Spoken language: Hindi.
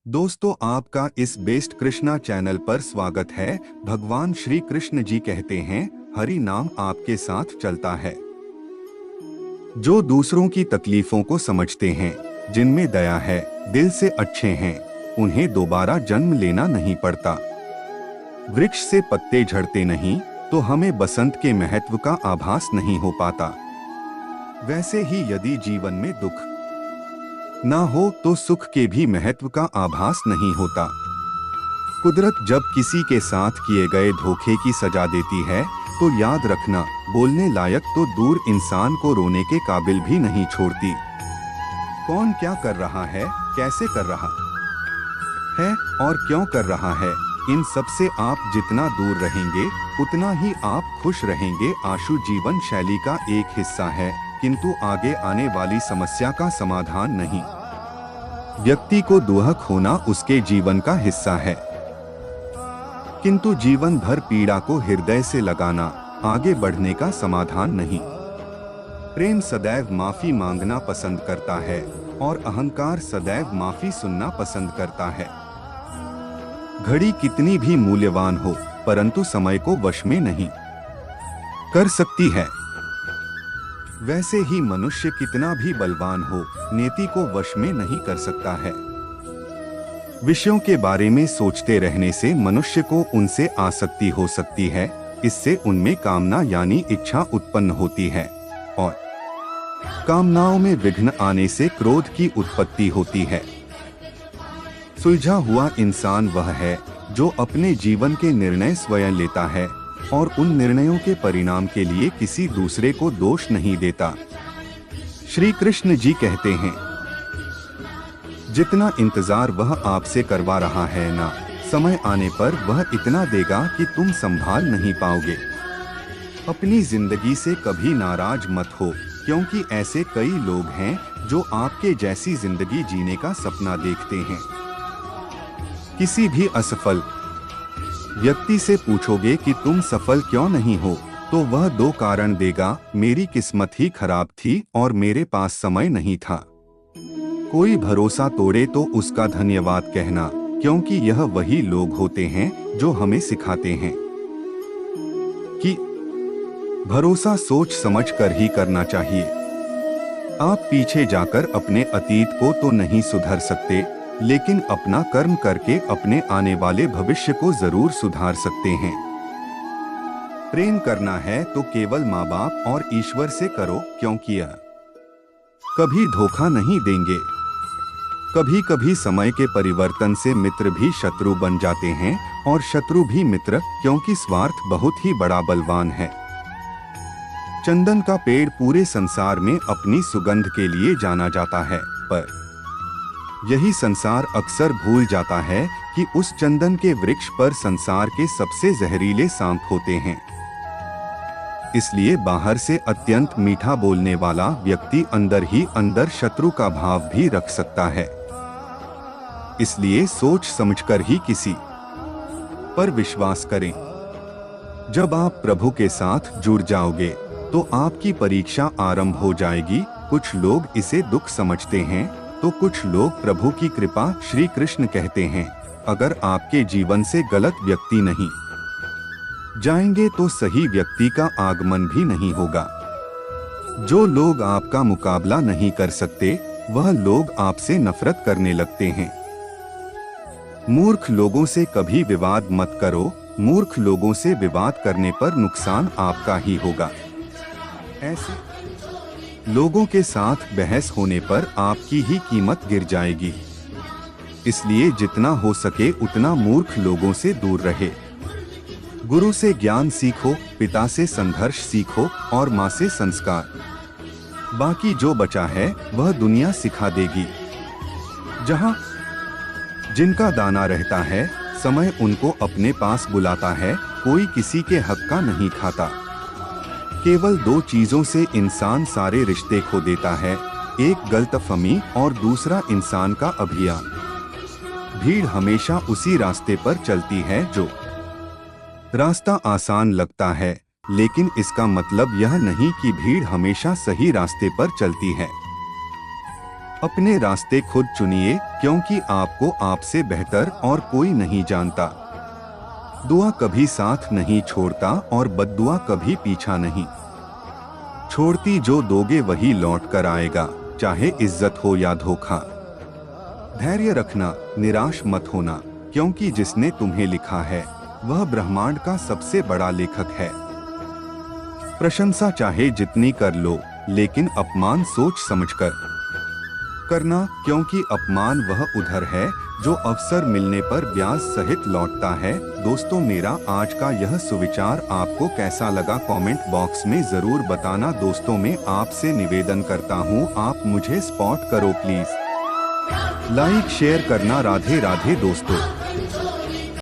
दोस्तों, आपका इस बेस्ट कृष्णा चैनल पर स्वागत है। भगवान श्री कृष्ण जी कहते हैं, हरि नाम आपके साथ चलता है। जो दूसरों की तकलीफों को समझते हैं, जिनमें दया है, दिल से अच्छे हैं, उन्हें दोबारा जन्म लेना नहीं पड़ता। वृक्ष से पत्ते झड़ते नहीं तो हमें बसंत के महत्व का आभास नहीं हो पाता। वैसे ही यदि जीवन में दुख ना हो तो सुख के भी महत्व का आभास नहीं होता। कुदरत जब किसी के साथ किए गए धोखे की सजा देती है तो याद रखना, बोलने लायक तो दूर, इंसान को रोने के काबिल भी नहीं छोड़ती। कौन क्या कर रहा है, कैसे कर रहा है और क्यों कर रहा है, इन सब से आप जितना दूर रहेंगे उतना ही आप खुश रहेंगे। आशु जीवन शैली का एक हिस्सा है, किंतु आगे आने वाली समस्या का समाधान नहीं। व्यक्ति को दुख होना उसके जीवन का हिस्सा है, किंतु जीवन भर पीड़ा को हृदय से लगाना आगे बढ़ने का समाधान नहीं। प्रेम सदैव माफी मांगना पसंद करता है और अहंकार सदैव माफी सुनना पसंद करता है। घड़ी कितनी भी मूल्यवान हो, परंतु समय को वश में नहीं कर सकती है। वैसे ही मनुष्य कितना भी बलवान हो, नीति को वश में नहीं कर सकता है। विषयों के बारे में सोचते रहने से मनुष्य को उनसे आसक्ति हो सकती है। इससे उनमें कामना यानी इच्छा उत्पन्न होती है और कामनाओं में विघ्न आने से क्रोध की उत्पत्ति होती है। सुलझा हुआ इंसान वह है जो अपने जीवन के निर्णय स्वयं लेता है और उन निर्णयों के परिणाम के लिए किसी दूसरे को दोष नहीं देता। श्री कृष्ण जी कहते हैं, जितना इंतजार वह आपसे करवा रहा है ना, समय आने पर वह इतना देगा कि तुम संभाल नहीं पाओगे। अपनी जिंदगी से कभी नाराज मत हो, क्योंकि ऐसे कई लोग हैं जो आपके जैसी जिंदगी जीने का सपना देखते हैं। किसी भी असफल व्यक्ति से पूछोगे कि तुम सफल क्यों नहीं हो, तो वह दो कारण देगा, मेरी किस्मत ही खराब थी और मेरे पास समय नहीं था। कोई भरोसा तोड़े तो उसका धन्यवाद कहना, क्योंकि यह वही लोग होते हैं जो हमें सिखाते हैं कि भरोसा सोच समझ कर ही करना चाहिए। आप पीछे जाकर अपने अतीत को तो नहीं सुधार सकते, लेकिन अपना कर्म करके अपने आने वाले भविष्य को जरूर सुधार सकते हैं। प्रेम करना है तो केवल माँ बाप और ईश्वर से करो, क्योंकि यह कभी धोखा नहीं देंगे। कभी कभी समय के परिवर्तन से मित्र भी शत्रु बन जाते हैं और शत्रु भी मित्र, क्योंकि स्वार्थ बहुत ही बड़ा बलवान है। चंदन का पेड़ पूरे संसार में अपनी सुगंध के लिए जाना जाता है, पर यही संसार अक्सर भूल जाता है कि उस चंदन के वृक्ष पर संसार के सबसे जहरीले सांप होते हैं। इसलिए बाहर से अत्यंत मीठा बोलने वाला व्यक्ति अंदर ही अंदर शत्रु का भाव भी रख सकता है। इसलिए सोच समझकर ही किसी पर विश्वास करें। जब आप प्रभु के साथ जुड़ जाओगे तो आपकी परीक्षा आरंभ हो जाएगी। कुछ लोग इसे दुख समझते हैं तो कुछ लोग प्रभु की कृपा। श्री कृष्ण कहते हैं, अगर आपके जीवन से गलत व्यक्ति नहीं जाएंगे तो सही व्यक्ति का आगमन भी नहीं होगा। जो लोग आपका मुकाबला नहीं कर सकते, वह लोग आपसे नफरत करने लगते हैं। मूर्ख लोगों से कभी विवाद मत करो, मूर्ख लोगों से विवाद करने पर नुकसान आपका ही होगा। ऐसे लोगों के साथ बहस होने पर आपकी ही कीमत गिर जाएगी। इसलिए जितना हो सके उतना मूर्ख लोगों से दूर रहे। गुरु से ज्ञान सीखो, पिता से संघर्ष सीखो और माँ से संस्कार। बाकी जो बचा है वह दुनिया सिखा देगी। जहाँ जिनका दाना रहता है, समय उनको अपने पास बुलाता है। कोई किसी के हक का नहीं खाता। केवल दो चीजों से इंसान सारे रिश्ते खो देता है, एक गलतफहमी और दूसरा इंसान का अभिमान। भीड़ हमेशा उसी रास्ते पर चलती है जो रास्ता आसान लगता है, लेकिन इसका मतलब यह नहीं कि भीड़ हमेशा सही रास्ते पर चलती है। अपने रास्ते खुद चुनिए, क्योंकि आपको आपसे बेहतर और कोई नहीं जानता। दुआ कभी साथ नहीं छोड़ता और बद्दुआ कभी पीछा नहीं छोड़ती। जो दोगे वही लौट कर आएगा, चाहे इज्जत हो या धोखा। धैर्य रखना, निराश मत होना, क्योंकि जिसने तुम्हें लिखा है वह ब्रह्मांड का सबसे बड़ा लेखक है। प्रशंसा चाहे जितनी कर लो, लेकिन अपमान सोच समझकर करना, क्योंकि अपमान वह उधर है जो अवसर मिलने पर ब्याज सहित लौटता है। दोस्तों, मेरा आज का यह सुविचार आपको कैसा लगा कमेंट बॉक्स में जरूर बताना। दोस्तों, मैं आपसे निवेदन करता हूँ, आप मुझे सपोर्ट करो प्लीज। लाइक शेयर करना। राधे राधे दोस्तों।